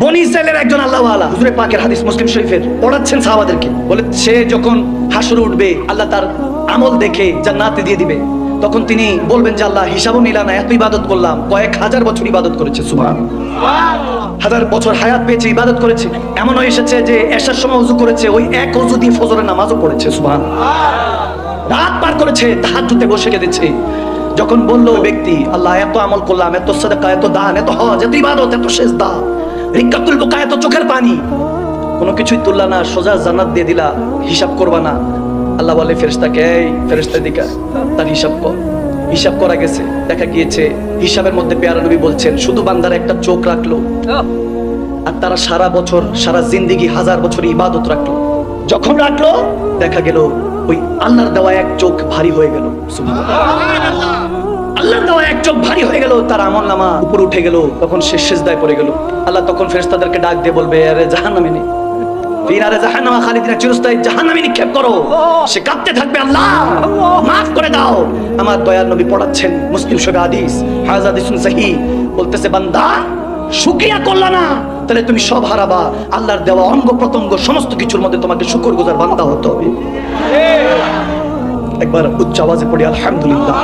বনি ইসরাইলের একজন আল্লাহওয়ালা হুজুরে পাকের হাদিস মুসলিম শরীফের পড়াচ্ছেন সাহাবাদেরকে, বলে সে যখন হাসরে উঠবে আল্লাহ তার আমল দেখে জান্নাতে দিয়ে দিবে, তখন তিনি বলবেন যে আল্লাহ হিসাবও নিলা না, এত ইবাদত করলাম, কয়েক হাজার বছর ইবাদত করেছে, সুবহানাল্লাহ, হাজার বছর হায়াত পেয়েছে, ইবাদত করেছে। এমনও এসেছে যে এশার সময় ওযু করেছে, ওই এক ওযু দিয়ে ফজরের নামাজও পড়েছে, সুবহানাল্লাহ, রাত পার করেছে, তাহাজ্জুদে বসে কেঁদেছে। যখন বলল ব্যক্তি আল্লাহ এত আমল করলাম, এত সাদাকা, এত দান, এত হজ, এত ইবাদত, এত সিজদা, রিক্কাতুল বুকা, এত চোখের পানি, কোনো কিছুই তুললা না, সোজা জান্নাত দিয়ে দিলা, হিসাব করবা না। আল্লাহ বলে ফেরেশতাকে, এই ফেরেশতা দিকা তার হিসাব কর। হিসাব করা গেছে, দেখা গিয়েছে হিসাবের মধ্যে পেয়ারা নবী বলছেন শুধু বান্দার একটা চোখ রাখলো, আর তারা সারা বছর, সারা জিন্দেগি, হাজার বছর ইবাদত রাখলো। যখন রাখলো দেখা গেল ওই আল্লাহর দেওয়া এক চোখ ভারী হয়ে গেল, সুবহানাল্লাহ, আল্লাহর দেওয়া এক চোখ ভারী হয়ে গেল, তার আমলনামা উপরে উঠে গেল। তখন সে সিজদায় পড়ে গেল। আল্লাহ তখন ফেরেশতাদেরকে ডাক দিয়ে বলবে, আরে জাহান্নামে নে, ফিনারে জাহান্নামা খালিদিনা, চিরস্থায়ী জাহান্নামে নিক্ষেপ করো। সে কাঁদতে থাকবে, আল্লাহ মাফ করে দাও। আমার দয়াল নবী পড়াচ্ছেন মুসলিম শরীফে হাদিস, হাযা হাদিসুন সহিহ, বলতেছে বান্দা শুকরিয়া করলা না, তাহলে তুমি সব হারাবা। আল্লাহর দেওয়া অঙ্গ প্রত্যঙ্গ সমস্ত কিছুর মধ্যে তোমাকে শুকরগুজার বান্দা হতে হবে। একবার উচ্চ আওয়াজে পড়ি আলহামদুলিল্লাহ।